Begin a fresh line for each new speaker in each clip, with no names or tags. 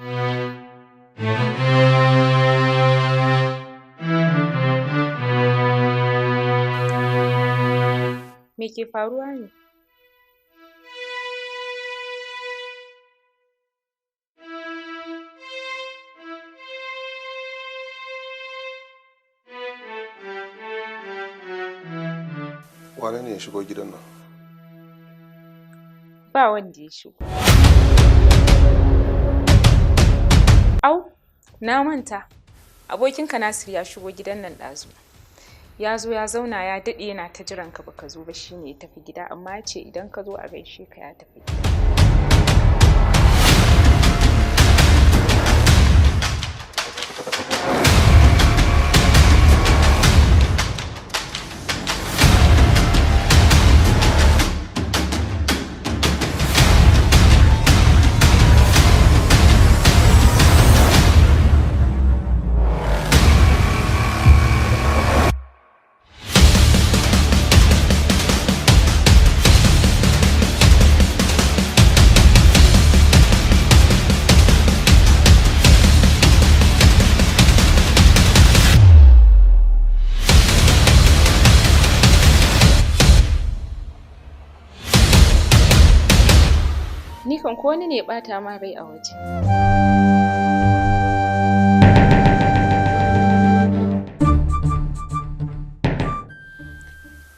Me ke faruwa ne?
Wane ne ya shigo gidan nan?
Ba wanda ya shigo. Au, na manta. Abokinka Nasir ya shigo gidan nan ɗazu. Ya zo ya zauna ya daɗe yana ta jiran ka baka zo ba shine ya tafi gida amma ya ce idan ka zo a gaishe ka ya tafi gida. Ni kan ko wani ne ya ɓata ma rai a waje.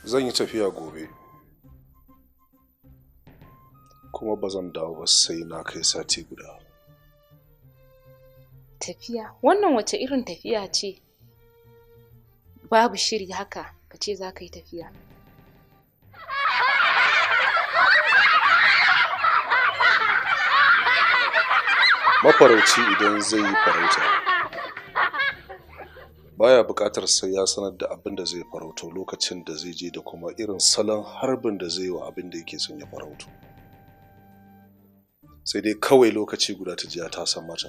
Zan yi tafiya gobe. Kuma ba zan dawo ba sai na kai sati guda.
Tafiya? Wannan wace irin tafiya ce? Babu shiri haka ka ce za ka yi tafiya.
Mafarauci idan zai yi farauta baya buƙatar sai ya sanar da abin da zai farauto lokacin da zai je da kuma irin salon harbin da zai wa abin da yake son ya farauto. Sai dai kawai lokaci guda ta jiya ta san mata.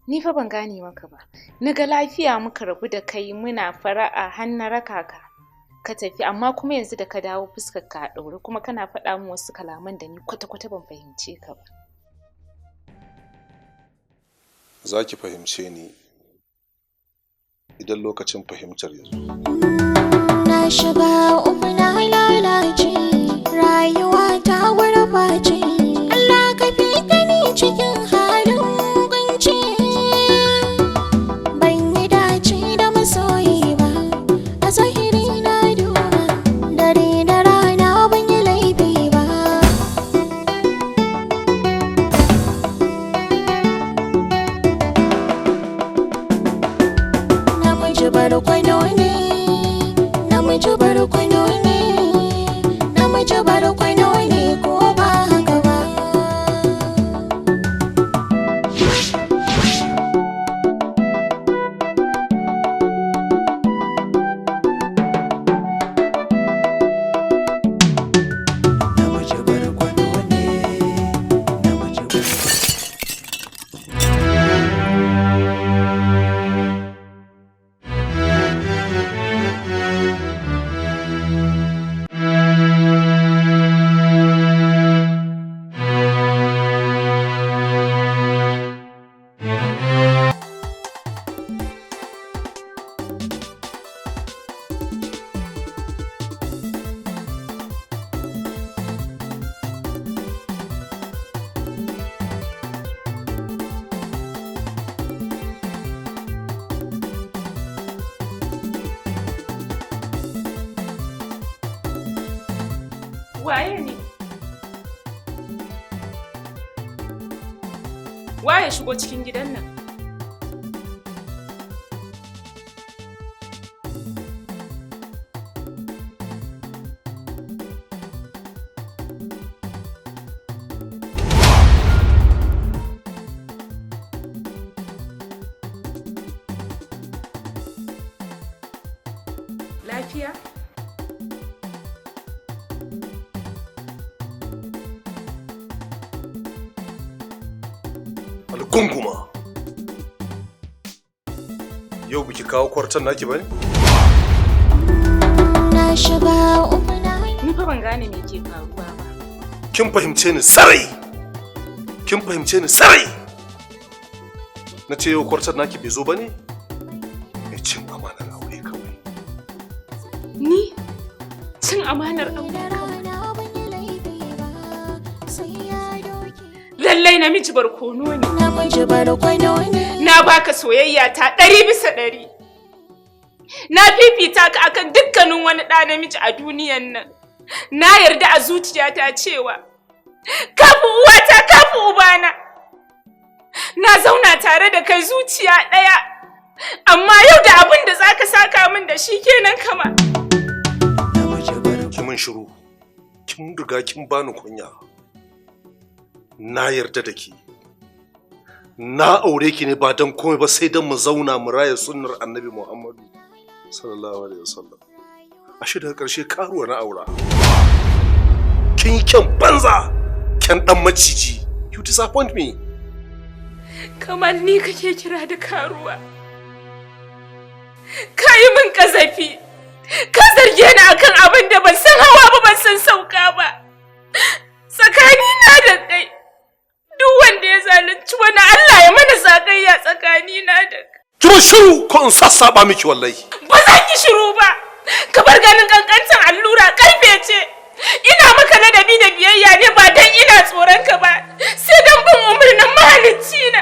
Ni fa ban gane maka ba. Na ga lafiya muka rabu da kai muna fara'a har na raka ka tafi amma kuma yanzu da ka dawo fuskar ka a ɗaure kuma kana faɗa min wasu kalaman da ni kwata-kwata ban fahimce ka ba.
Za ki fahimce ni idan lokacin fahimtar ya zo.
Na shiga uku na lalace, rayuwa ta gurbace. Allah ka fita ni cikin halin kunci. Ban yi dace da masoyi ba, a zahiri na duba, dare da rana ban yi laifi ba. Barkono ne, namiji barkono ne, namiji barkono ne ko ba haka ba. Namiji barkono ne, namiji barkono.
Waye ne? Waye shigo cikin gidan nan? Lafiya?
Algunguma. Yau biki kawo kwartan naki bane?
Na shiga uku na.
Ni fa ban gane me ke faruwa ba.
Kin fahimce ni sarai. kin fahimce ni sarai? Na ce yau kwartar naki bai zo ba ne? Ya cin amanar aure kawai.
Ni? Cin amanar aure kawai? Lallai namiji barkono ne.
Namiji barkono ne.
Na baka soyayya ta 100%. Na fifita ka akan dukkanin wani ɗa namiji a duniyan nan. Na yarda a zuciyata cewa kafi uwata kafi ubana. Na zauna tare da kai zuciya ɗaya. Amma yau da abin da zaka saka min da shi kenan kama.
Ki mun shiru. Kin riga kin bani kunya. Na yarda da ki. Na aure ki ne ba don komai ba sai don mu zauna mu raya sunnar Annabi Muhammadu sallallahu alaihi wasallam. Ashe daga ƙarshe karuwa na aura. Kin yi kyan banza, kyan dan maciji. You disappoint me.
Kamar ni kake kira da karuwa. Ka yi min kazafi. Ka zarge ni akan abin da ban san hawa ba ban san sauka ba. Tsakanina da kai. Duk wanda ya zalunci wani Allah ya mana zagayya tsakanina da kai.
Ki shiru ko in sassaba miki wallahi.
Ba zan yi shiru ba. Ka bar ganin kankantan allura karfe ce. Ina maka ladabi da biyayya ne ba dan ina tsoron ka ba. Sai dan bin umarnin mahalicci na.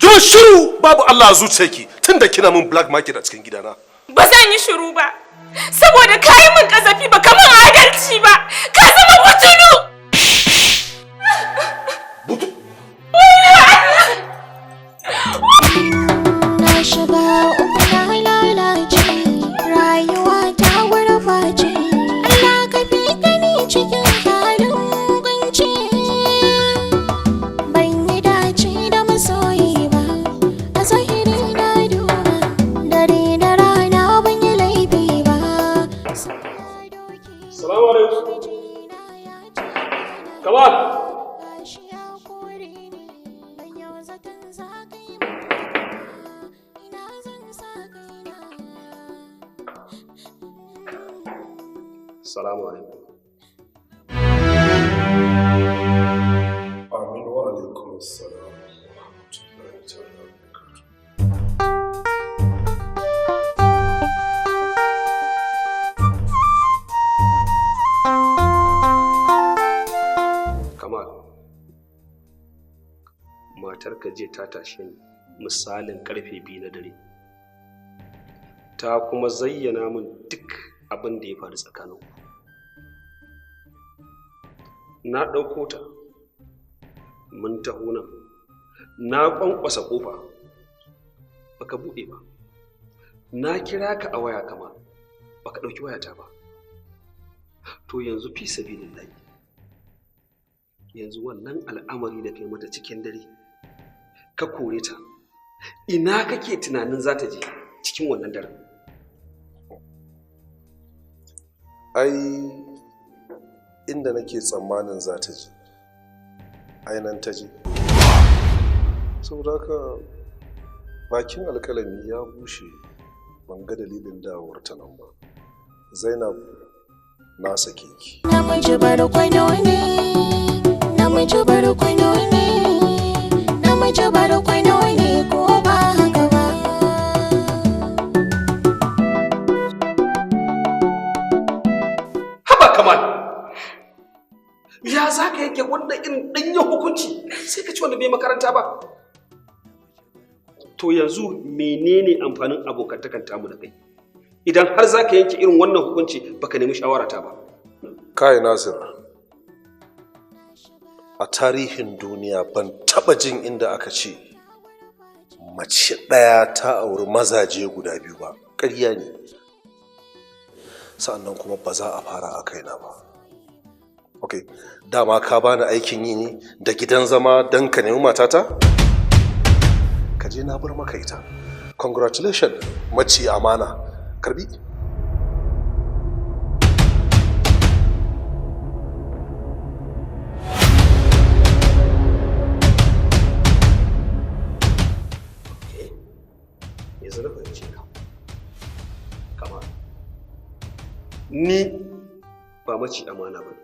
Ki shiru babu Allah a zuciyarki tunda kina min black market a cikin gidana.
Ba zan yi shiru ba. Saboda ka yi min kazafi ba kamar adalci ba. Ka zama butulu.
Butu.
Na shiga uku na lalace, rayuwa ta gurbace. Allah ka fi gani cikin halin kunci. Ban yi dace da masoyi ba, a zahiri na duba. Dare da rana ban yi laifi ba.
Salamu alaikum. Kamal. Salamu alaikum.
Amin wa alaikum assalam wa rahmatullahi ta'ala wa barakatuh.
Kamal. Matarka je ta tashe ni misalin karfe 2 na dare. Ta kuma zayyana min duk abin da ya faru tsakanin. Na ɗauko ta, mun taho nan, na ƙwanƙwasa ƙofa, baka buɗe ba. Na kira ka a waya kama, baka ɗauki wayata ba. To yanzu fi sabilillahi. Yanzu wannan al'amari da kai mata cikin dare, ka kore ta. Ina kake tunanin za ta je cikin wannan daren?
Ai inda nake tsammanin za ta je, ai nan ta je. Saboda haka bakin alƙalami ya bushe, ban ga dalilin dawowar ta nan ba. Zainab, na sake ki.
Namiji barkono ne, namiji barkono ne, namiji barkono ne ko ba haka ba.
Haba Kamal, ya za ka yanke wannan irin ɗanyen hukunci sai ka ci wanda bai makaranta ba? To yanzu menene amfanin abokantakan tamu da kai? Idan har za ka yanke irin wannan hukunci baka nemi shawarata ba.
Kai Nasir, a tarihin duniya ban taɓa jin inda aka ce mace ɗaya ta auri mazaje guda biyu ba. Ƙarya ne. Sa'annan kuma ba za a fara a kaina ba. Ok, dama ka bani aikin yi ne da gidan zama don ka nemi matata? Ka je na bar maka ita. Congratulations, mace amana. Karbi.
Yanzu na fahimce ka. Kamal, ni ba mace amana ba ne.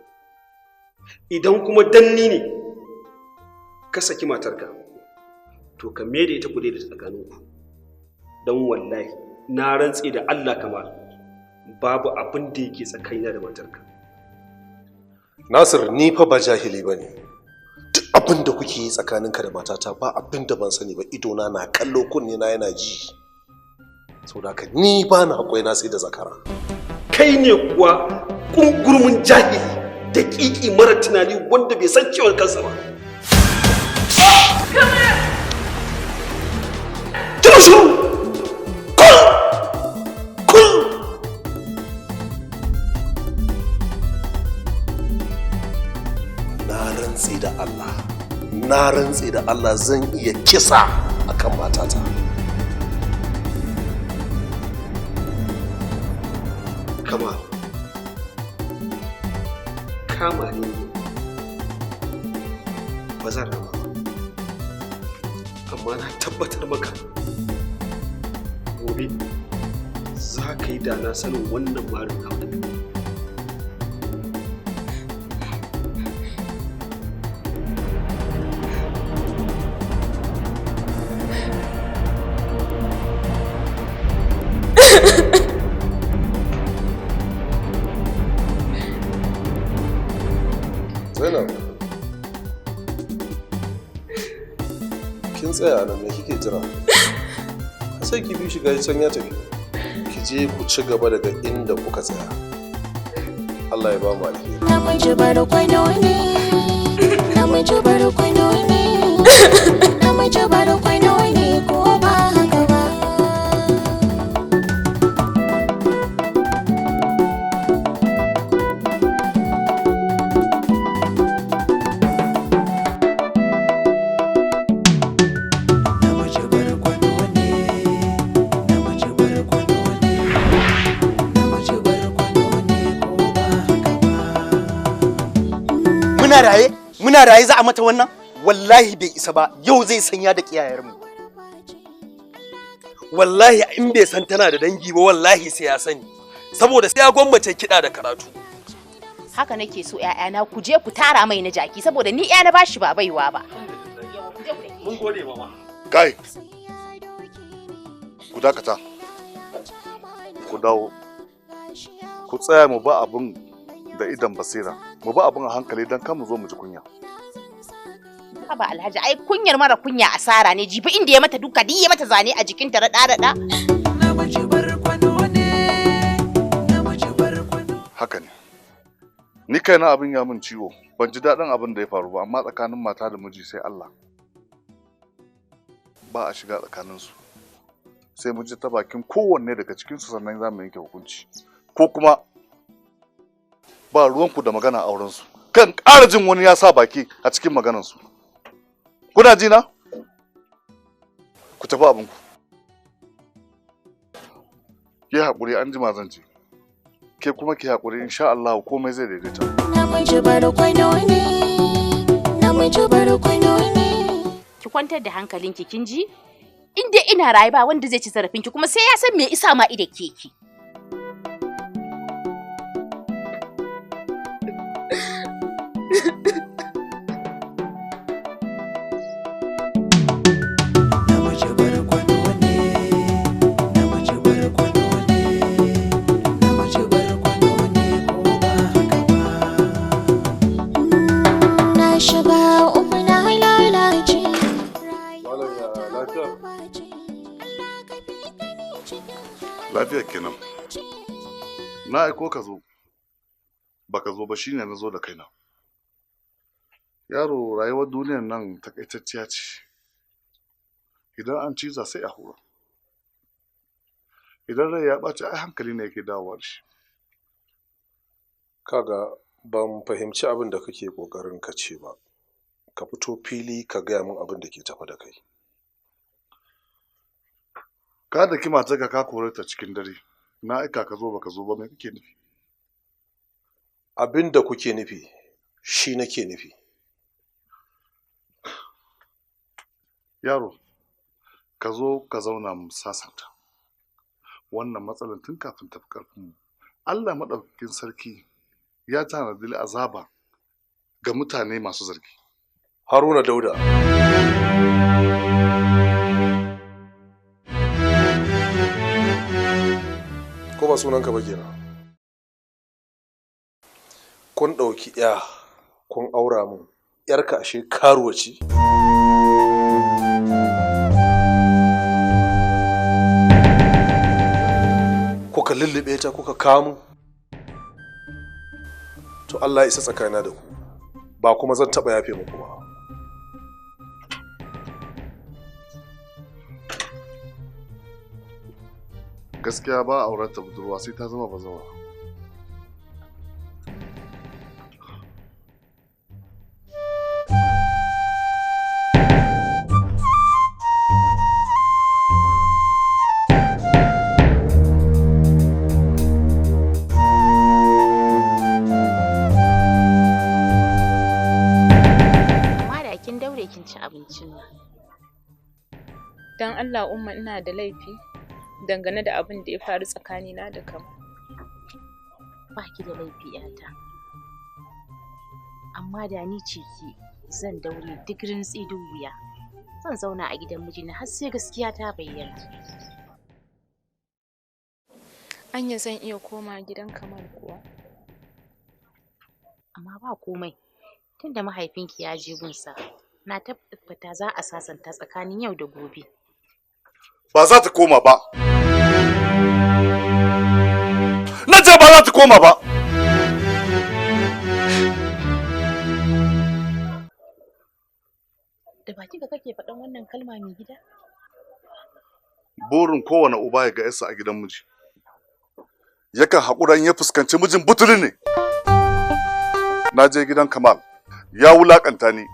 Idan kuma danni ne, ka saki matarka to ka da ita ku da tsakaninku. Don wallahi na rantse da Allah Kamal babu abin da yake tsakanina da matarka.
Nasir, ni fa ba jahili bane. Duk abin da kuke yi tsakaninka da matata ba abin da ban sani ba, idona na kallo, kunne na yana ji. Saboda haka ni ba na haƙuri na sai da zakara.
Kai ne kuwa kungurmin jahili da ƙiƙi mara tunani wanda bai san ciwon kansa ba. Kina shiru!
Na rantse da Allah zan iya kisa akan matata.
Kama kama ne ba zan rama ba, amma na tabbatar maka gobe za ka yi da na sanin wannan marin nawa.
Zainab, kin tsaya nan me kike jira? A sai ki bi shi ga can ya tafi. Ki je ku ci gaba daga inda kuka tsaya. Allah ya ba mu alheri.
Namiji barkwano ne, namiji barkwano ne, namiji barkwano ne ko ba haka ba.
Muna raye za a mata wannan? Wallahi bai isa ba, yau zai sanya da kiyayarmu. Wallahi in bai san tana da dangi ba wallahi sai ya sani, saboda sai ya gwammace kiɗa da karatu.
Haka nake so ƴaƴana ku je ku tara mai na jaki, saboda ni ƴa na bashi ba baiwa ba.
Mun gode mama.
Kai, ku dakata, ku dawo, ku tsaya mu ba abin da idan basira, mu ba abin a hankali don kan mu zo mu ji kunya.
Haba Alhaji, ai kunyar mara kunya asara ne, jibi inda ya mata duka, ya mata zane a jikinta raɗa-raɗa.
Haka ne, ni kaina abin ya min ciwo, ban ji daɗin abin da ya faru ba, amma tsakanin mata da miji sai Allah. Ba a shiga tsakaninsu, sai mu ji ta bakin kowanne daga cikinsu sannan za mu yanke hukunci. Ko kuma ba ruwanku da magana aurensu, kan ƙara jin wani ya sa baki a cikin maganansu. Kuna ji na? Ku tafi abinku. Ke haƙuri, an jima zan ce. Ke kuma ke haƙuri, insha Allah komai zai daidaita.
Namiji barkwano ne, namiji barkwano ne.
Ki kwantar da hankalinki, kin ji? Inda ina raye ba wanda zai ci zarafinki, kuma sai ya san me isa ma ida keki.
Lafiya kenan. Na aiko ka zo. Baka zo ba shine na zo da kaina. Yaro, rayuwar duniyar nan takaitacciya ce. Idan an ciza sai a hura. Idan rai ya ɓaci ai hankali ne yake dawowa da shi.
Kaga ban fahimci abin da kake kokarin ka ce ba. Ka fito fili ka gaya min abin da ke tafa da kai.
Ka da kima ta ka kore ta cikin dare. Na aika ka zo baka zo ba, me kake nufi?
Abin da kuke nufi shi nake nufi.
Yaro, ka zo ka zauna mu sasanta. Wannan matsalar tun kafin tafi ƙarfinmu. Allah maɗaukakin sarki ya tanadi azaba ga mutane masu zargi.
Haruna Dauda. Ko ba sunanka ba kenan? Kun ɗauki ya kun aura mun, ‘yarka ashe karuwa ce? Kuka lullube ta kuka kamu? To Allah ya isa tsakanina da ku, ba kuma zan taɓa yafe muku ba.
Gaskiya ba auren ta budurwa sai ta zama bazawara.
Kin ci abincin nan.
Dan Allah umma ina da laifi dangane da abin da ya faru tsakanina da Kamal.
Ba ki da laifi yata. Amma da ni ce ki zan daure duk rintsi duk wuya. Zan zauna a gidan mijina har sai gaskiya ta bayyana.
Anya zan iya koma gidan Kamal kuwa?
Amma ba komai. Tunda mahaifinki ya je gunsa, na tabbata za a sasanta tsakanin yau da gobe.
Ba za ta koma ba. Na ce ba za ta koma ba.
Da baki ga kake faɗan wannan kalma mai gida?
Burin kowane uba ya ga yarsa a gidan miji. Yakan haƙura in ya fuskanci mijin butuli ne. Na je gidan Kamal, ya wulaƙanta ni.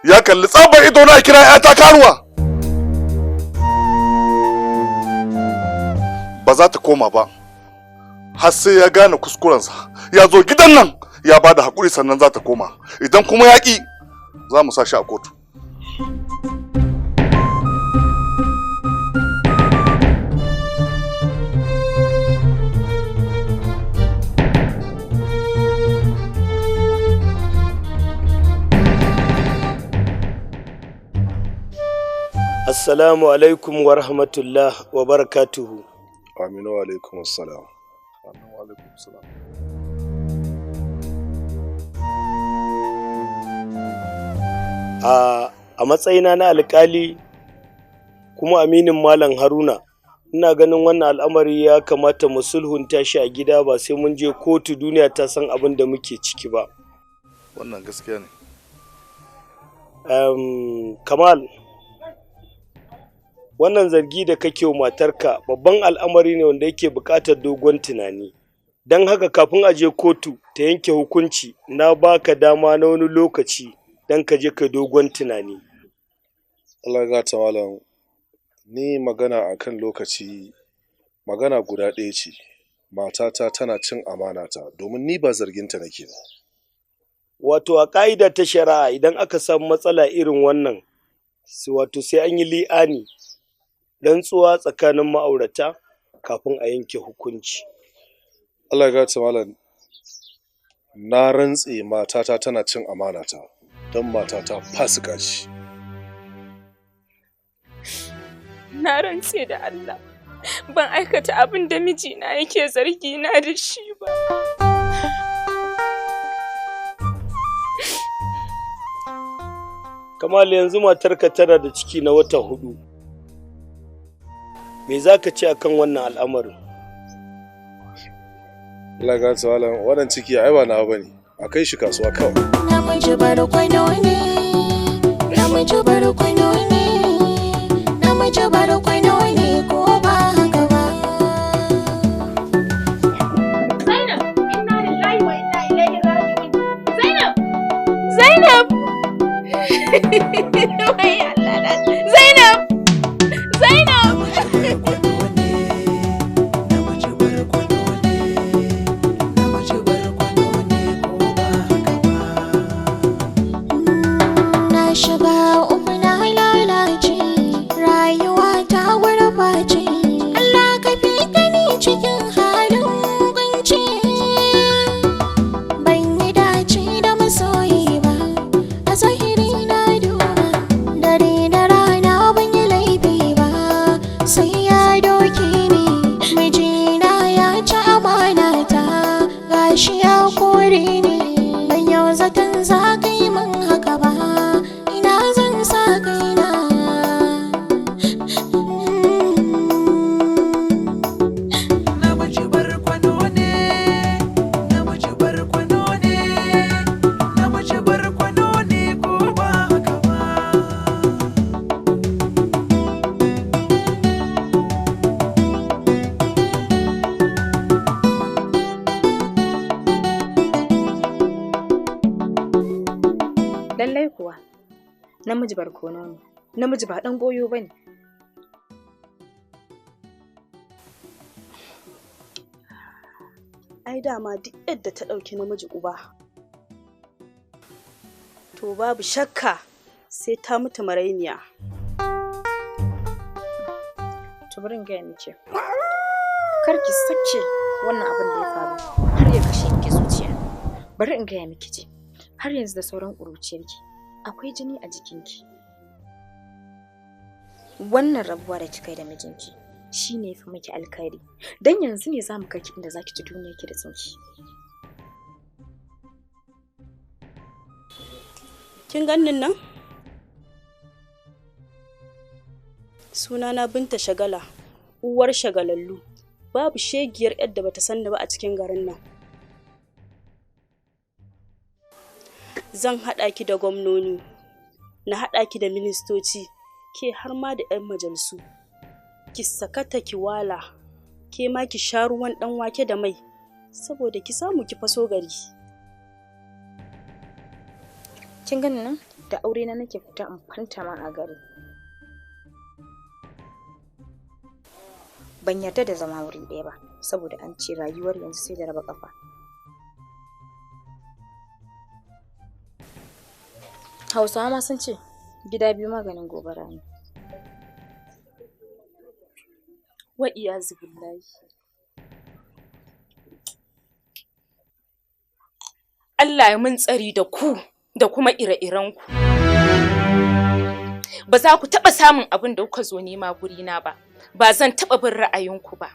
Ya kalli tsabar ido na kira ya ta karuwa. Ba za ta koma ba. Har sai ya gane kuskurensa. Ya zo gidan nan ya bada haƙuri sannan za ta koma. Idan kuma ya ƙi, za mu sa shi a kotu.
Assalamu alaikum wa rahmatullah wa barakatuhu.
Aminu wa alaikum assalam. Aminu wa alaikum assalam.
A matsayina na alkali kuma aminin Malam Haruna, ina ganin wannan al'amari ya kamata mu sulhunta shi a gida ba sai mun je kotu duniya ta san abin da muke ciki ba.
Wannan gaskiya ne.
Kamal, wannan zargi da kake wa matarka babban al'amari ne wanda yake buƙatar dogon tunani. Don haka kafin a je kotu ta yanke hukunci, na baka dama na wani lokaci don ka je ka dogon tunani.
Allah ya gata malam, ni magana akan lokaci magana guda ɗaya ce. Matata tana cin amanata domin ni ba zarginta nake ba.
Wato a ƙa'ida ta shari'a idan aka samu matsala irin wannan, wato sai an yi li'ani, rantsuwa tsakanin ma'aurata kafin a yanke hukunci.
Allah ya gata malam, na rantse matata tana cin amanata don matata fasika ce.
Na rantse da Allah ban aikata abin da mijina yake zargi na da shi ba.
Kamal, yanzu matarka tana da ciki na wata 4. Me za ka ce akan wannan al'amarin?
Allah ya gata malam, wannan ciki ai ba na bane, a kai shi kasuwa kawai.
Namiji barkwano ne, namiji barkwano ne, namiji barkwano ne ko ba haka ba.
Zainab, inna lillahi wa inna ilaihi raji'un. Zainab!
Zainab! Wai Allah na. Zainab! Zainab!
Na shiga uku na lalace, rayuwa ta gurɓace. Allah ka fi gani cikin halin kunci. Ban yi dace da masoyi ba,
Namiji barkono ne. Namiji ba ɗan goyo ba ne.
Ai dama duk yadda ta ɗauki namiji uba, to babu shakka sai ta mutu marainiya.
To bari in gaya miki. Kar ki sake wannan abin da ya faru har ya kashe miki zuciya. Bari in gaya miki ce, har yanzu da sauran ƙuruciyarki, akwai jini a jikinki. Wannan rabuwa da kika yi da mijinki shi ne fi miki alkhairi. Dan yanzu ne za mu kai ki inda za ki ci duniyarki da tsinki.
Kin gannin nan? Sunana Binta Shagala, uwar shagalallu. Babu shegiyar yadda bata san da ba a cikin garin nan. Zan haɗa ki da gwamnoni, na haɗa ki da ministoci, ke har ma da 'yan majalisu. Ki sakata ki wala, ke ma ki sha ruwan ɗan wake da mai, saboda ki samu ki faso gari.
Kin gani nan da aure na nake fita in fantama a gari. Ban yarda da zama wuri ɗaya ba, saboda an ce rayuwar yanzu sai da raba ƙafa. Hausawa ma sun ce gida biyu maganin gobara ne.
Wa iyazu billahi.
Allah ya mun tsari da ku da kuma ire-irenku. Ba za ku taɓa samun abin da kuka zo nema gurina ba. Ba zan taɓa bin ra'ayinku ba.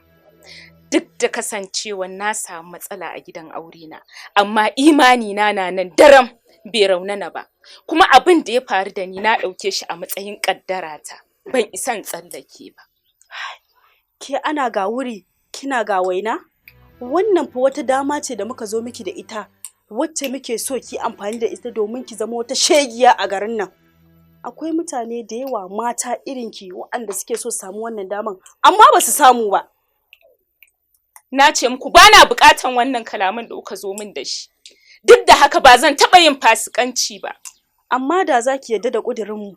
Duk da kasancewa na samu matsala a gidan aurena, amma imani na nan daram bai raunana ba. Kuma abin da ya faru da ni na ɗauke shi a matsayin ƙaddarata. Ban isan tsallake ba.
Ke ana ga wuri, kina ga waina? Wannan fa wata dama ce da muka zo miki da ita, wacce muke so ki amfani da ita domin ki zama wata shegiya a garin nan. Akwai mutane da yawa mata irinki waɗanda suke so samu wannan daman, amma ba su samu ba.
Na ce muku ba na buƙatan wannan kalaman da kuka zo min da shi. Duk da haka ba zan taɓa yin fasikanci ba.
Amma da za ki yarda da ƙudurinmu,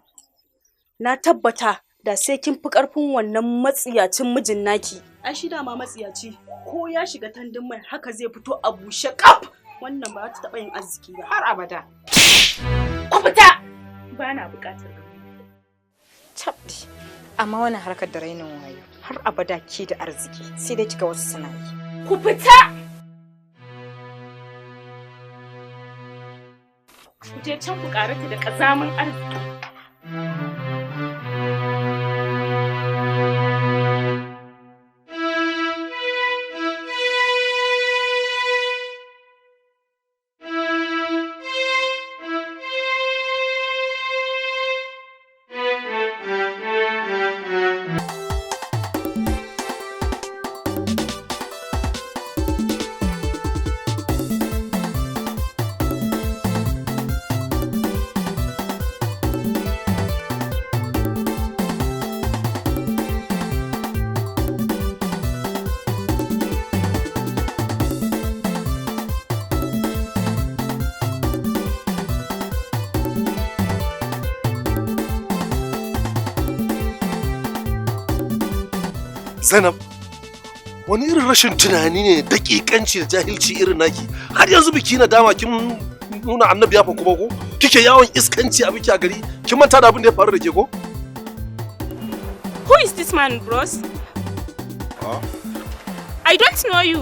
na tabbata da sai kin fi ƙarfin wannan matsiyacin mijin naki. Ai shi dama matsiyaci ko ya shiga tandun mai haka zai fito a bushe kaf. Wannan ba ta taɓa yin arziki ba har abada.
Ku fita! Ba na buƙatar ka.
Tabdi. Amma wannan harkar da rainin wayo har abada ke da arziki sai dai kika wasu suna yi.
Ku fita! Ku je can ku ƙarata da ƙazamin arziki.
Zainab, wani irin rashin tunani ne daƙiƙanci da jahilci irin naki? Har yanzu biki na dama kin nuna annabi ya faku ba ko? Kike yawon iskanci a biki a gari? Kin manta da abin da ya faru da ke ko?
Who is this man, bros?
Huh?
I don't know you.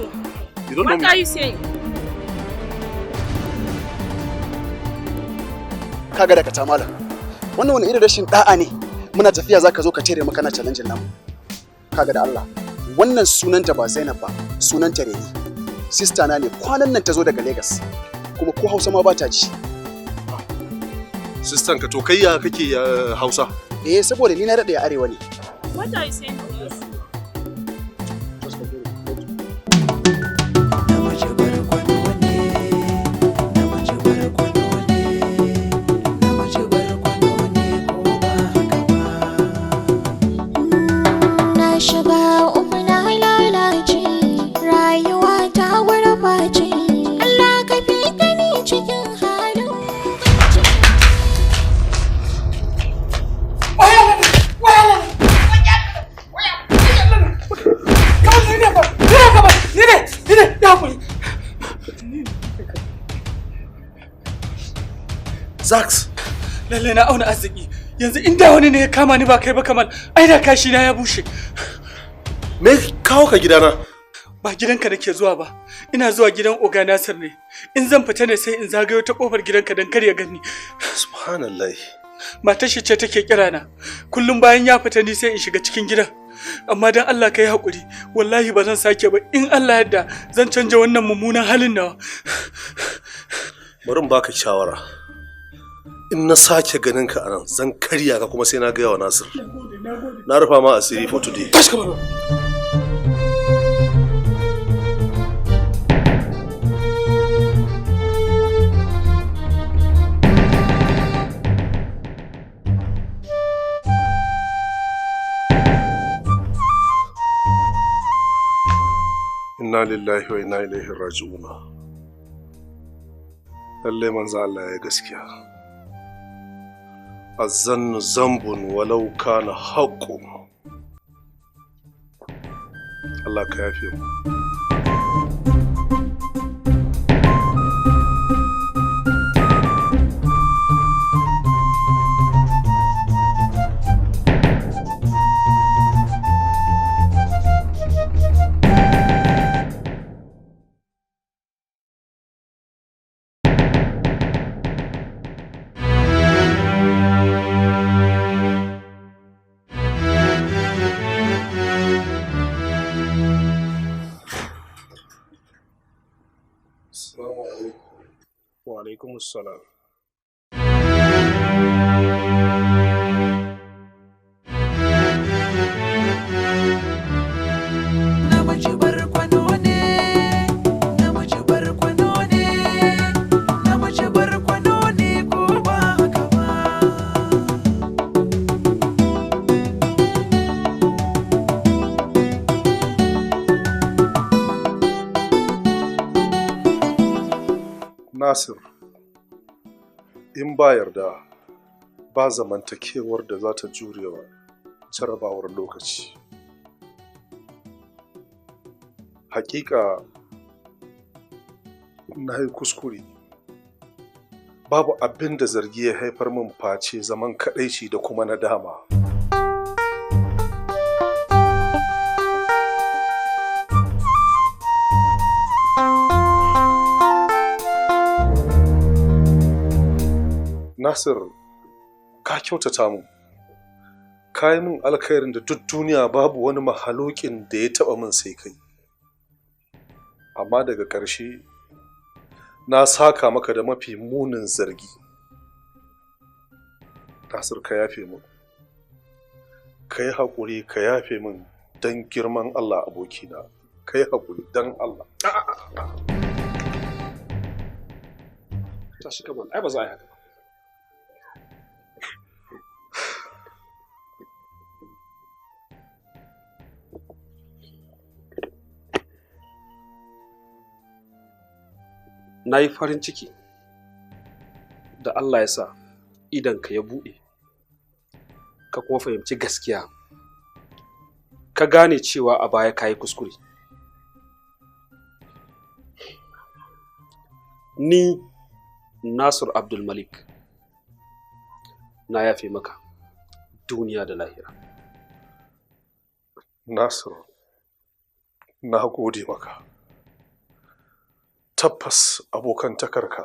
You don't know me?
What are you saying?
Kaga daga tamala. Wannan wani irin rashin da'a ne? Muna tafiya zaka zo ka tere maka na challenge namu. Kaga da Allah, wannan sunanta ba Zainab ba, sunanta Reni. Sister na ne, kwanan nan ta zo daga Lagos, kuma ko Hausa ma ba ta ji.
Sister ka to kai ya kake Hausa?
Eh, saboda ni na daɗe a arewa ne.
What are you saying to us?
lalle na auna arziki. Yanzu inda wani ne ya kama ni ba kai ba Kamal, ai da kashi na ya bushe.
Me kawo ka gidana?
Ba gidanka nake zuwa ba. Ina zuwa gidan Oga Nasir ne. In zan fita ne sai in zagayo ta kofar gidanka dan kar ya gani.
Subhanallah.
Matar shi ce take kira na. Kullum bayan ya fita ni sai in shiga cikin gidan. Amma dan Allah kai hakuri, wallahi ba zan sake ba. In Allah yarda zan canja wannan mummunan halin nawa.
Bari in baka shawara. In na sake ganin ka anan zan karya ka kuma sai na gaya wa Nasir. Na rufa ma asiri for today.
Tashi ka baro.
Inna lillahi wa inna ilaihi raji'un. Lalle manzo Allah ya gaskiya. Azannu zambun walau kana haqqun. Allah ka yafe mu. Alaikum assalam.
Namiji barkwano ne, namiji barkwano ne, namiji barkwano ne ko ba haka ba.
Nasir, in ba yarda ba zamantakewar da za ta jurewa jarabawar lokaci. Hakika na yi kuskure. Babu abin da zargi ya haifar min face zaman kadaici da kuma nadama. Nasir, ka kyautata mu. Ka yi min alkhairin da duk duniya babu wani mahalokin da ya taɓa min sai kai. Amma daga ƙarshe, na saka maka da mafi munin zargi. Nasir, ka yafe min. Ka yi haƙuri, ka yafe min don girman Allah abokina. Ka yi haƙuri don Allah.
Tashi Kamal, ai ba za a yi haka ba. Na yi farin ciki da Allah ya sa idanka ya buɗe, ka kuma fahimci gaskiya, ka gane cewa a baya ka yi kuskure. Ni Nasir Abdulmalik na yafe maka duniya da lahira.
Nasir, na gode maka. Tabbas abokantakarka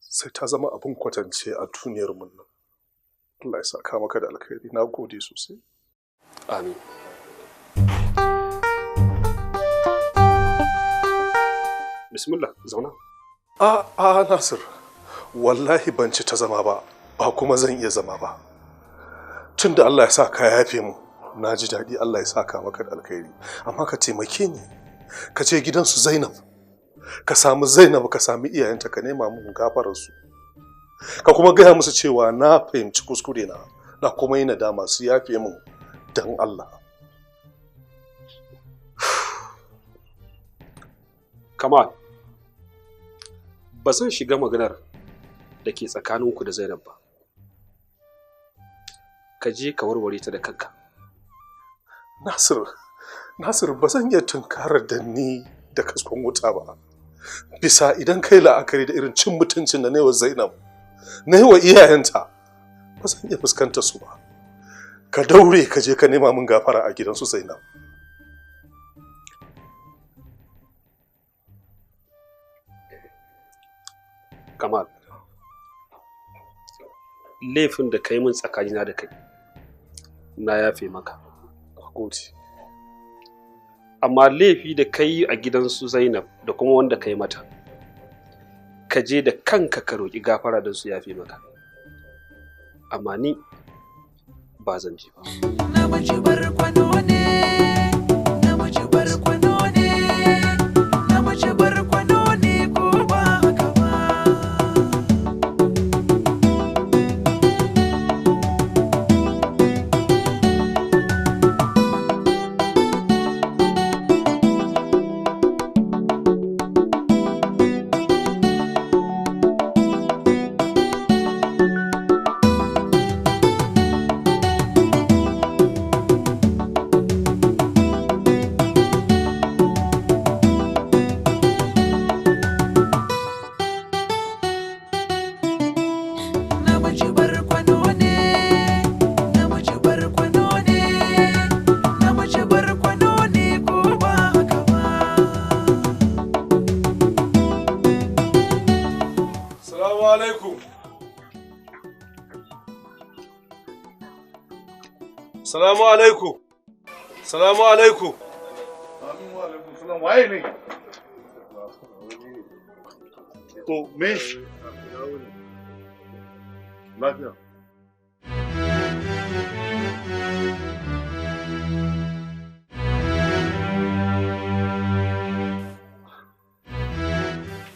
sai ta zama abin kwatance a duniyar mun nan. Allah ya saka maka da alkhairi. Na gode sosai.
Amin. Bismillah, zauna.
Nasir, wallahi ban ci ta zama ba, ba kuma zan iya zama ba. Tunda Allah ya sa ka yafe mu, na ji daɗi. Allah ya saka maka da alkhairi. Amma ka taimake ni, ka je gidansu Zainab. Ka samu Zainab, ka sami iyayenta, ka nema mun gafararsu, ka kuma gaya musu cewa na fahimci kuskure na kuma yi nadama su yafe mun dan Allah.
Kamal, ba zan shiga maganar da ke tsakaninku da Zainab ba. Ka je ka warware ta da kanka.
Nasir, ba zan iya tunkarar da ni da kaskon wuta ba. Bisa idan kai la'akari da irin cin mutuncin da na yi wa Zainab, na yi wa iyayenta, ba zan iya fuskantar su ba. Ka daure ka je ka nema min gafara a gidansu Zainab.
Kamal, laifin da kai min tsakanina da kai na yafe maka.
Gode.
Amma laifi da kai a gidansu Zainab da kuma wanda kai mata, ka je da kanka ka roƙi gafara don su yafe maka. Amma ni ba zan je ba.
Namiji barkwano ne, namiji barkwano ne, namiji barkwano ne ko ba haka ba. Namiji barkwano ne, namiji barkwano ne, namiji barkwano ne ko ba haka ba.
Assalamu alaikum. Assalamu alaikum. Assalamu alaikum.
Amin wa alaikum salam. Waye ne? To me? Lafiya.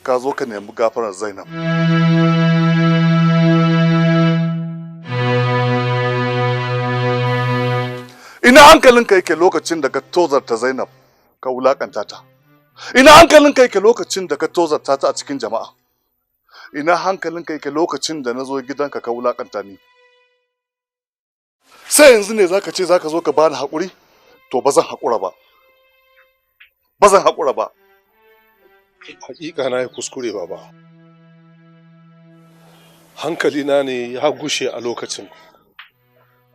Ka zo ka nemi gafarar Zainab. Ina hankalinka yake lokacin da ka tozarta Zainab ka wulakanta ta? Ina hankalinka yake lokacin da ka tozarta ta a cikin jama'a? Ina hankalinka yake lokacin da na zo gidanka ka wulakanta ni? Sai yanzu ne zaka ce zaka zo ka bani haƙuri? To ba zan haƙura ba. Ba zan haƙura ba.
Hakika na yi kuskure baba. Hankalina ne ya gushe a lokacin.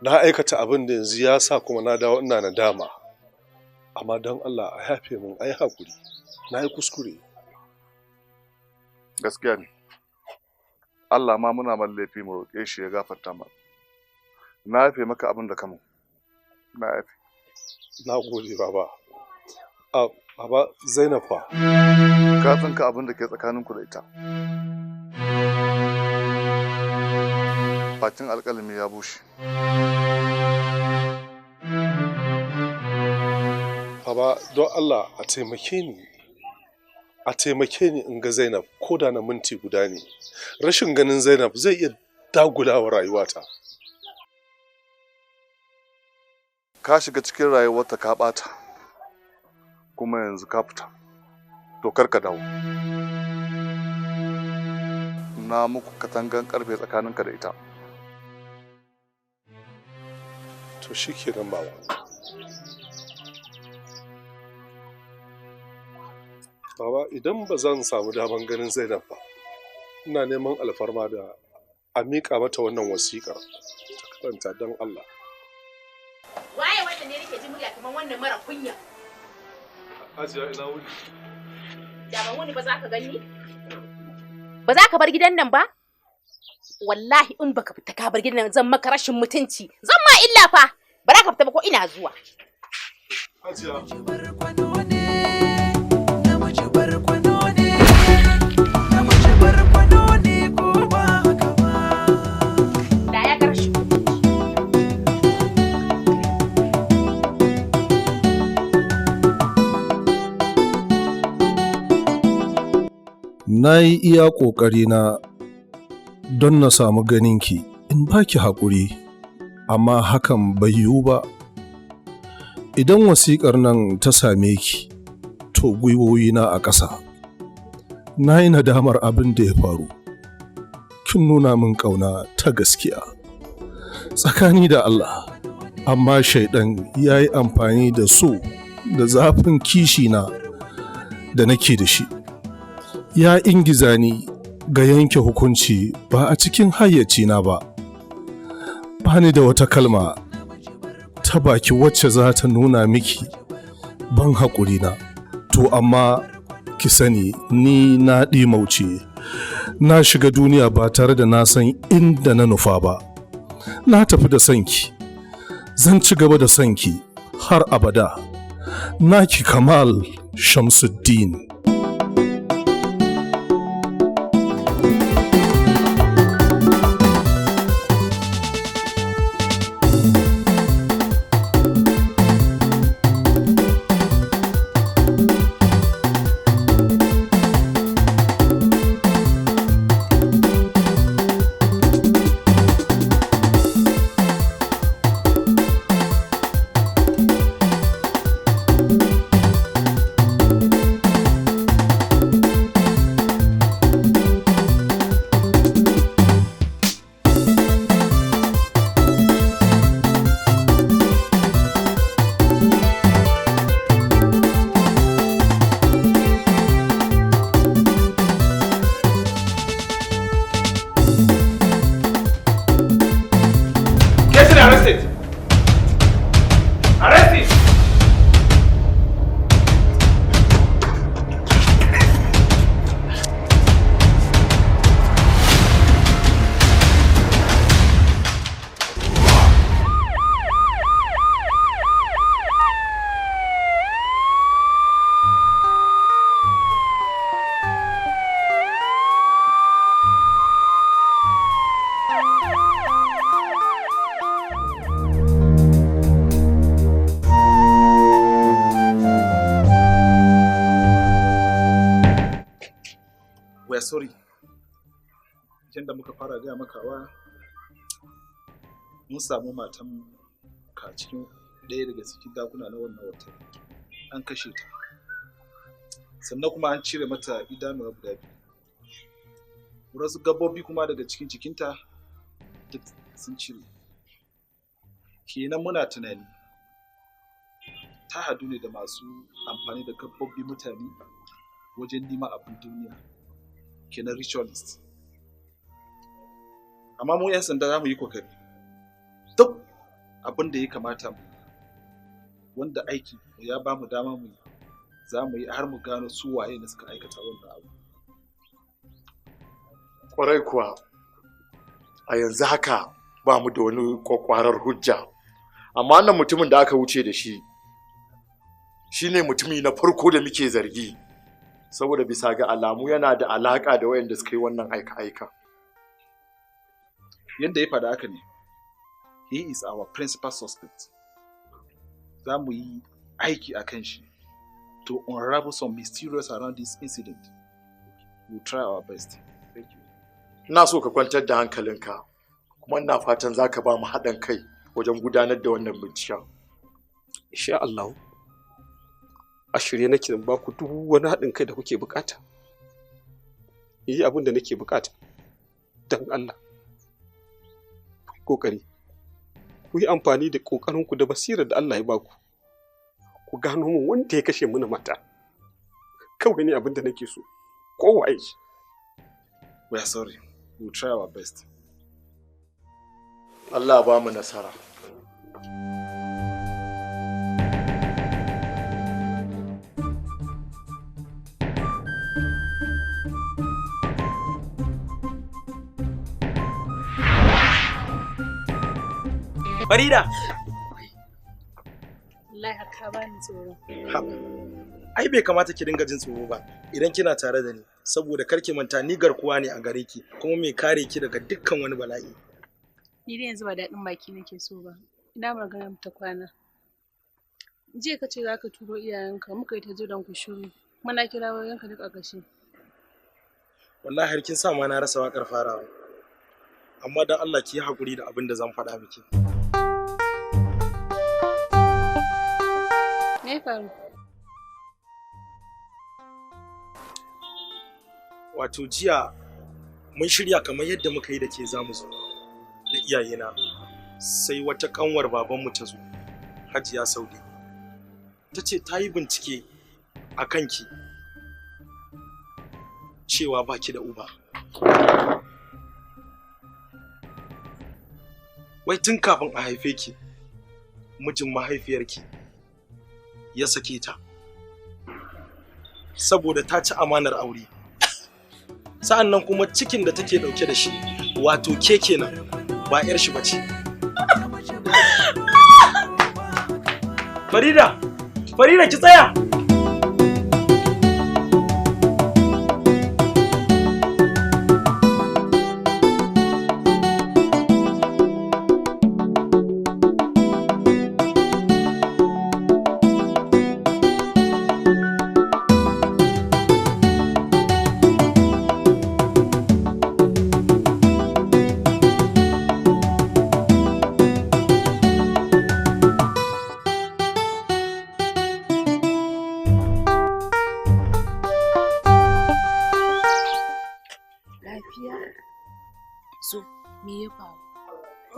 Na aikata abin da yanzu ya sa kuma na dawo ina nadama. Amma don Allah a yafe min, ai hakuri. Na yi kuskure.
Gaskiya ne. Allah ma muna man laifi mu roƙe shi ya gafarta mana. Na yafe maka abin da kamun. Na yafe.
Na gode baba. Baba Zainab fa.
Ka tsinka abin da ke tsakaninku da ita. Bakin alƙalami ya bushe.
Baba don Allah a taimake ni. A taimake ni in ga Zainab ko da na minti guda ne. Rashin ganin Zainab zai iya dagulawa rayuwata.
Ka shiga cikin rayuwarta ka ɓata. Kuma yanzu ka fita. To kar ka dawo. Na muku katangan karfe tsakaninka da ita.
To shikenan baba. Baba idan ba zan samu daman ganin Zainab ba, ina neman alfarma da a miƙa mata wannan wasiƙar ta karanta don Allah.
Waye wanda ne nake ji murya kamar wannan mara kunya?
Hajiya ina wuni.
Da ban wuni ba za ka gani? Ba za ka bar gidan nan ba? Wallahi in baka fita ka bar gidan nan zan maka rashin mutunci. Zan ma illa fa. Ba za ka fita ba ko ina zuwa.
Hajiya.
Namiji barkwano ne, namiji barkwano ne ko ba haka ba.
Da ya ga rashin
Na yi iya ƙoƙarina don na samu ganinki in baki haƙuri, amma hakan bai yiwu ba. Idan wasiƙar nan ta same ki, to gwiwoyina a ƙasa. Na yi nadamar abin da ya faru. Kin nuna min ƙauna ta gaskiya. Tsakani da Allah, amma shaiɗan ya yi amfani da so da zafin kishina da nake da shi. Ya ingiza ni ga yanke hukunci ba a cikin hayyacina ba. bani da wata kalma ta baki wacce za ta nuna miki ban haƙuri na. To amma ki sani ni na ɗimauce, na shiga duniya ba tare da na san inda na nufa ba. Na tafi da sanki, zan ci gaba da sanki har abada. Naki Kamal Shamsuddin.
Sorry, yadda muka fara gaya maka wa mun samu matan ka cikin ɗaya daga cikin dakuna na wannan wata an kashe ta, sannan kuma an cire mata idanuwa guda biyu, wasu gabobi kuma daga cikin cikinta duk sun cire. Kenan muna tunani ta hadu ne da masu amfani da gabobi mutane wajen nima abin duniya, kenan ritualist. Amma mu 'yan sanda za mu yi kokari duk abin da ya kamata mu, wanda aiki ya ba mu dama mu za mu yi har mu gano su waye da suka aikata wannan abu.
Kwarai kuwa a yanzu haka ba mu da wani kwakwarar hujja, amma wannan mutumin da aka wuce da shi shine mutumi na farko da muke zargi, saboda bisa ga alamu yana da alaka da wayanda suka yi wannan aika-aika.
Yadda ya faɗa haka ne, he is our principal suspect. Za mu yi aiki a kan shi to unravel some mysterious around this incident. We'll try our best. Thank you.
Ina so ka kwantar da hankalinka, kuma ina fatan za ka ba mu haɗin kai wajen gudanar da wannan binciken.
Insha Allah, a shirye nake in ba ku duk wani haɗin kai da kuke bukata. Yi abin da nake bukata don Allah. Kokari ku yi amfani da kokarinku da basirar da Allah ya baku, ku gano mun wanda ya kashe mana mata. Kawai ne abin da nake so, kowaye shi.
We are sorry. We'll try our best.
Allah ba mu nasara.
Farida.
Wallahi haka ba ni tsoro.
Ai bai kamata ki dinga jin tsoro ba idan kina tare da ni, saboda karki manta ni garkuwa ne a gare ki, kuma mai kare ki daga dukkan wani bala'i.
Ni dai yanzu ba daɗin baki nake so ba. Ina magana ta kwana. Jiya ka ce za ka turo iyayenka, muka yi ta jiran ku shiru. Muna kira wayoyinka duk a gashi.
Wallahi har kin sa ma na rasa waƙar farawa. Amma dan Allah ki yi haƙuri da abin da zan faɗa miki.
Me faru?
Wato jiya mun shirya kamar yadda muka yi da ke zamu zo da iyayena, sai wata kanwar babanmu ta zo, Hajiya Saude. Ta ce ta yi bincike a kanki cewa baki da uba. wai tun kafin a haife ki mijin mahaifiyarki ya sake ta saboda ta ci amanar aure. Sa'an nan kuma cikin da take dauke da shi wato ke kenan ba 'yar shi bace. Farida ki tsaya.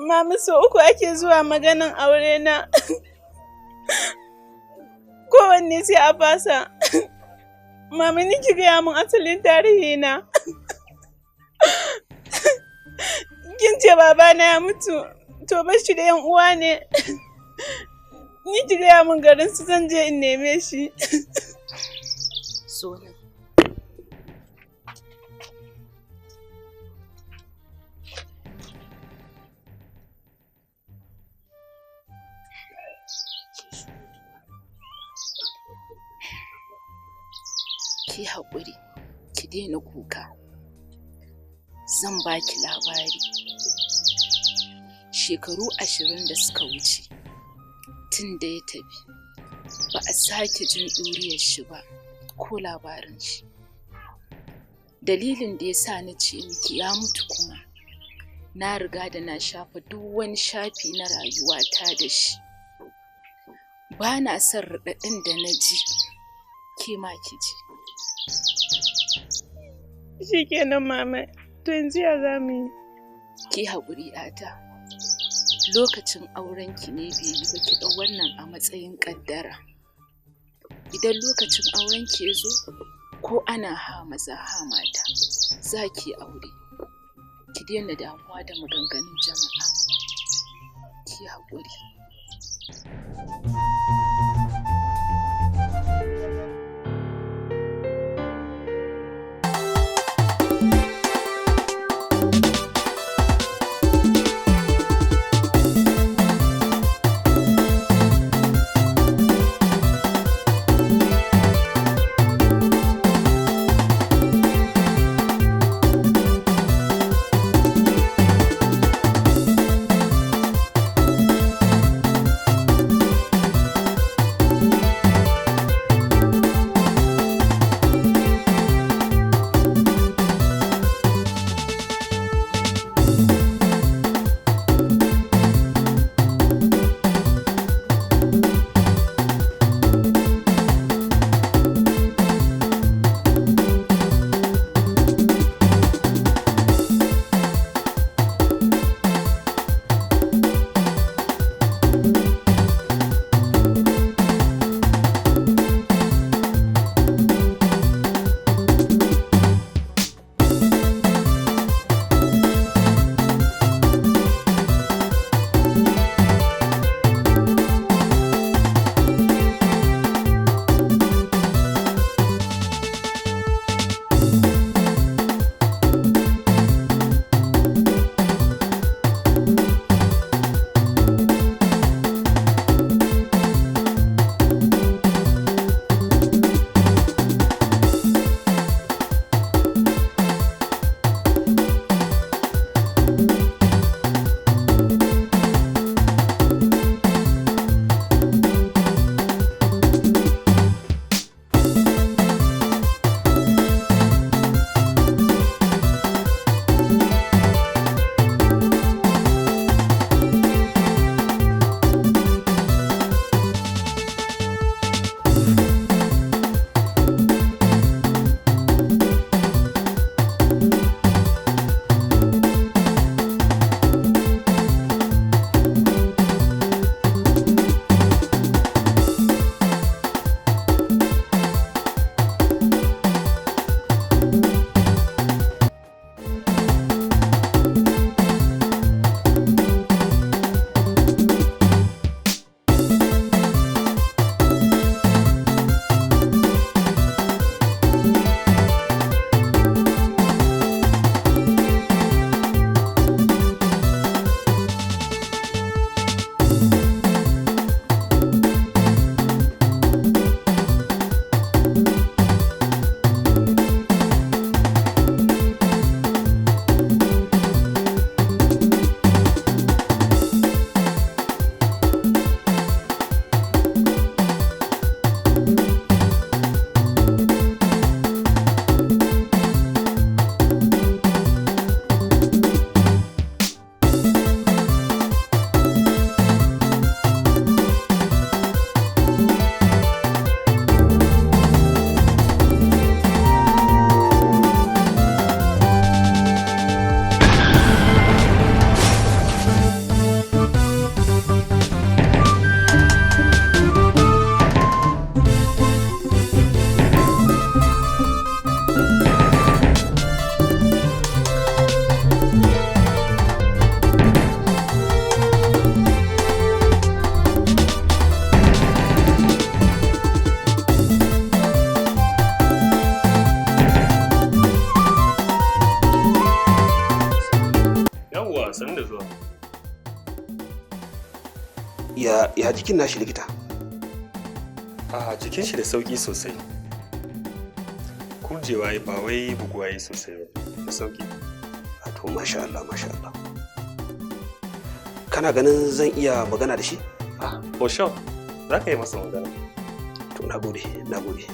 Mama sau uku ake zuwa maganan aure na. Kowanne sai a fasa. Mama ni ki gaya min asalin tarihi na. Kin ce babana ya mutu, to bashi da 'yan uwa ne. Ni ki gaya min garin su zan je in neme shi.
Ki haƙuri, ki daina kuka. Zan baki labari. Shekaru 20 da suka wuce, tun da ya tafi, ba a sake jin ɗuriyar shi ba ko labarin shi. Dalilin da ya sa na ce miki ya mutu kuma, na riga da na shafa duk wani shafi na rayuwata da shi. Ba na son raɗaɗin da na ji, ke ma ki ji.
Shikenan mama, to yanzu ya za mu yi?
Ki haƙuri ɗata. Lokacin aurenki ne bai yi ba, ki ɗau wannan a matsayin ƙaddara. Idan lokacin aurenki ya zo, ko ana ha maza ha mata, za ki aure. Ki daina damuwa da maganganun jama'a. Ki haƙuri.
ya jikin nashi likita?
A jikin shi da sauki sosai. Kurjewa ba wai buguwa yi sosai ba, da sauki.
To masha Allah, masha Allah. Kana ganin zan iya magana da shi?
For sure. Za ka yi masa magana.
To na gode, na gode.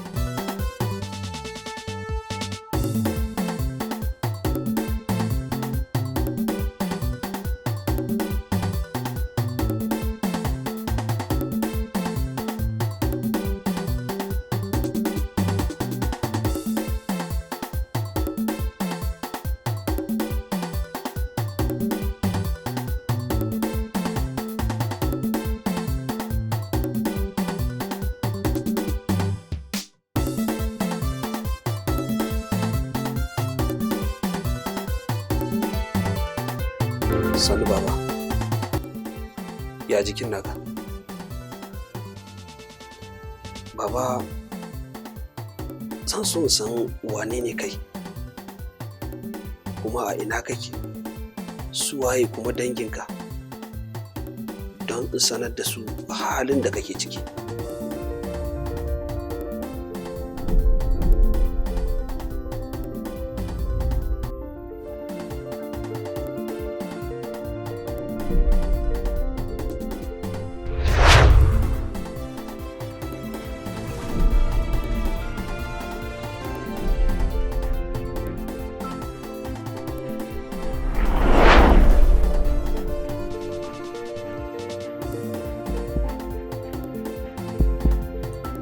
Sani baba, ya jikin naka? Baba, zan so san wane ne kai, kuma a ina kake, su waye kuma danginka, don in sanar da su halin da kake ciki.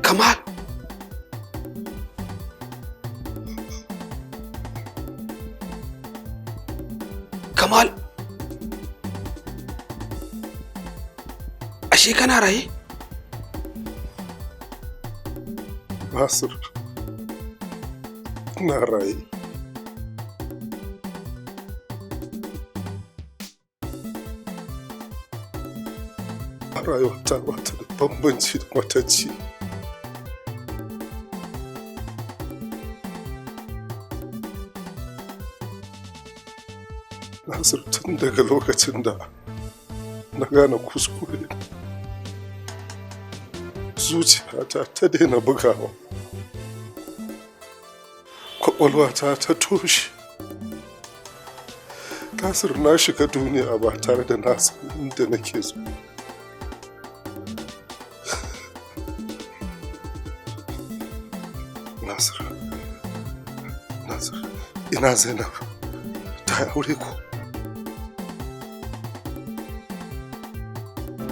Kamal! Kamal! Ashe kana raye?
Nasir, ina raye. Rayuwata ba ta da bambanci da matacci. Nasir, tun daga lokacin da na gane kuskure, zuciyata ta daina bugawa, kwakwalwata ta toshe. Nasir, na shiga duniya ba tare da na san inda nake zo. Nasir, ina Zainab, ta aure ko?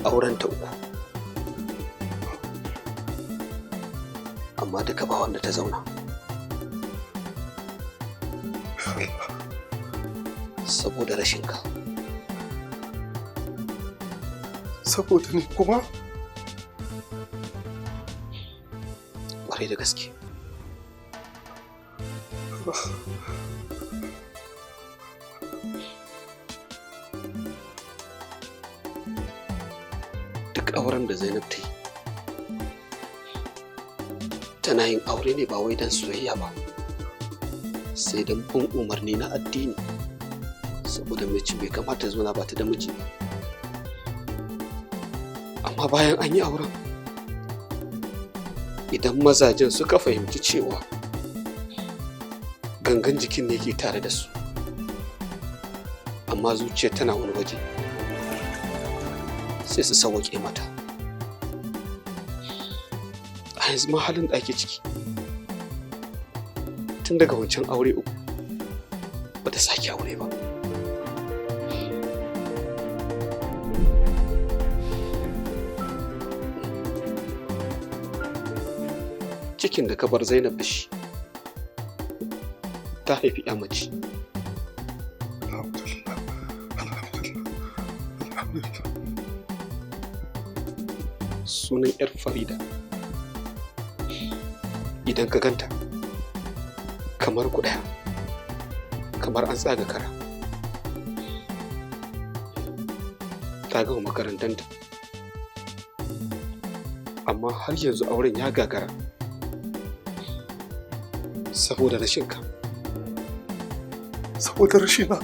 Auren ta uku, amma duka ba wanda ta zauna. Saboda rashinka.
Saboda ni kuma?
Ƙwarai da gaske. Duk auren da Zainab ta yi, tana yin aure ne ba wai don soyayya ba, sai don bin umarni na addini, saboda mace bai kamata zauna ba ta da miji ba. Amma bayan an yi auren, idan mazajen suka fahimci cewa gangan jikin ne ke tare da su, amma zuciyar tana wani waje, sai su sauwaƙe mata. A yanzu ma halin da ake ciki, tun daga wancan aure uku ba ta sake aure ba. Cikin da ka bar Zainab da shi ta haifi ya mace. Sunan 'yar Farida. Idan ka ganta, kamar ku ɗaya, kamar an tsaga kara. Ta gama makarantanta, amma har yanzu auren ya gagara saboda rashinka.
Saboda rashina?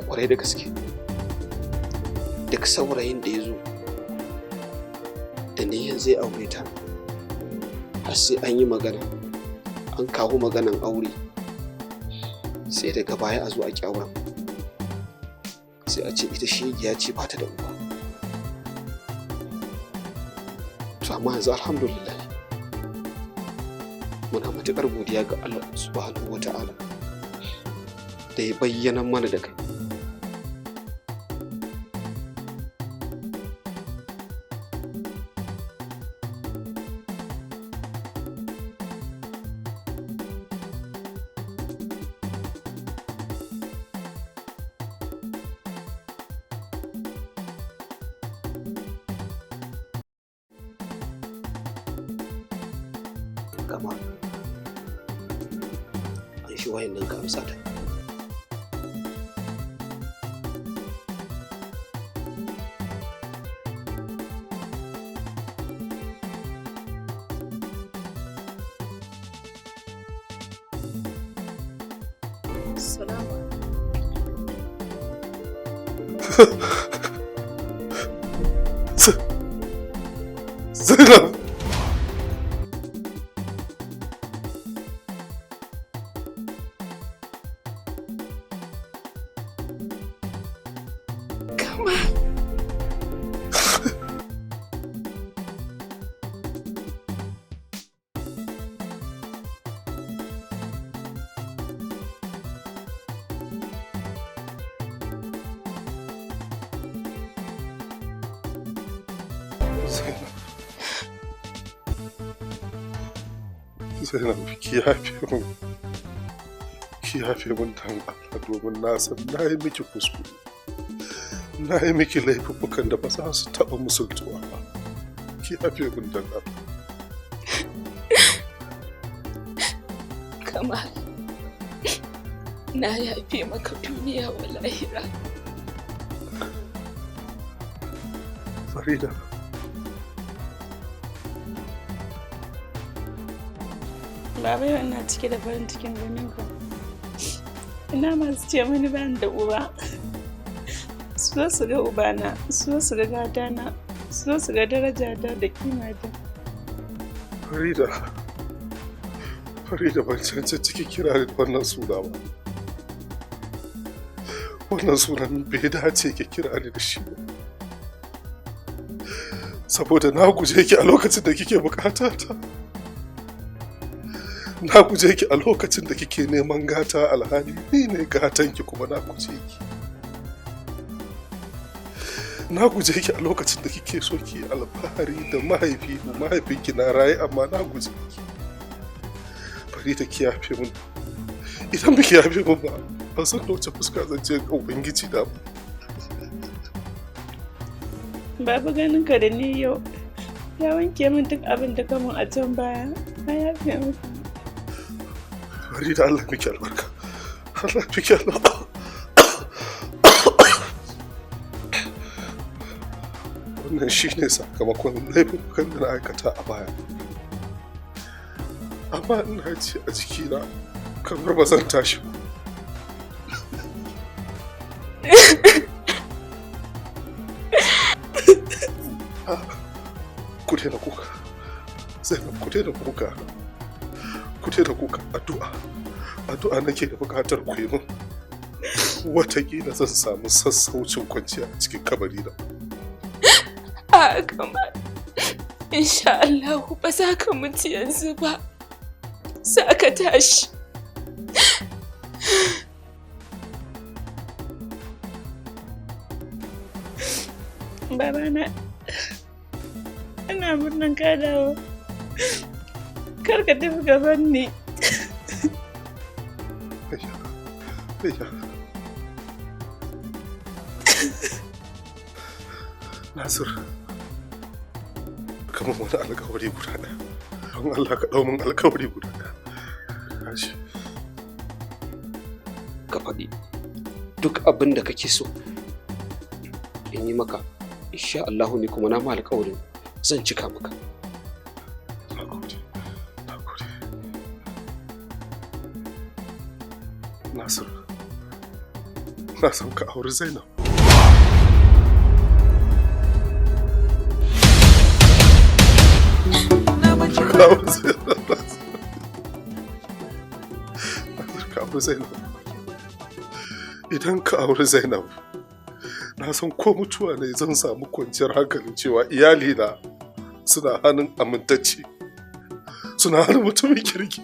Kwarai da gaske.
duk saurayin da ya zo da niyyar zai aure ta har sai an yi magana an kawo maganan aure sai daga baya a zo a ƙi auren sai a ce ita shegiya ce ba ta da uba. To amma yanzu alhamdulillah muna matuƙar godiya ga Allah subhanahu wa ta'ala da ya bayyana mana da kai. Kama an shi wayan nan ka amsa ta.
Salamu
Zainab. Zainab, ki yafe mun dan Allah domin na san na yi miki kuskure, na yi miki laifukan da ba za su taɓa musultuwa ba. Ki yafe mun dan Allah.
Kamal, na yafe maka duniya wa lahira.
Farida.
Baba yau ina cike da farin cikin ganin ka. Ina masu ce mani ban da uba. Su su ga ubana, su su ga gatana, su su ga darajata da kimata.
Farida ban cancanci ki kira da wannan suna ba. Wannan sunan bai dace ki kira ni da shi ba. Saboda na guje ki a lokacin da kike bukata ta. Na guje ki a lokacin da kike neman gata alhali ni ne gatan ki kuma na guje ki. Na guje ki a lokacin da kike so ki alfahari da mahaifinki na raye amma na guje ki. Farida ki yafe mun. Idan biki yafe mun ba, ban san da wace fuska zan je ga Ubangiji da ba.
Babu ganin ka da ni yau ya wanke min duk abin da ka mun a can baya. Na yafe maka.
Farida, Allah miki albarka. Allah miki albarka. Wannan shi ne sakamakon laifukan da na aikata a baya. Amma ina ji a jikina kamar ba zan tashi ba. Ku daina kuka. Zainab, ku daina kuka. Ku daina kuka. Addu'a nake da bukatar ku yi min. Wataƙila zan samu sassaucin kwanciya a cikin kabari na.
A Kamal, insha Allah ba za ka mutu yanzu ba. Za ka tashi.
Babana, ina murnan ka dawo. Kar ka tafi gaban ni.
Nasir, kamar wani alkawari guda ɗaya. Don Allah ka ɗau min alkawari guda ɗaya. Kashi.
Ka faɗi duk abin da kake so in yi maka, insha Allahu ne kuma na ma alkawarin zan cika maka.
Nasir, na san ka auri Zainab. Idan ka auri Zainab, na san ko mutuwa ne zan samu kwanciyar hankalin cewa iyalina suna hannun amintacce, suna hannun mutumin kirki.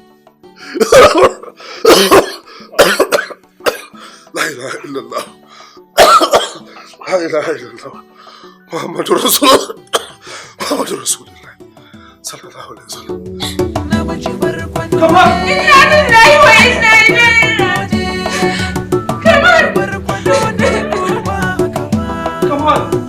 La ilaha illallah, la ilaha illallah, Muhammadu Rasulullah, Muhammadu Rasulullah, sallallahu alaihi wasallam. Come on! Inna lillahi wa inna ilaihi raji'un. Come on! Come on!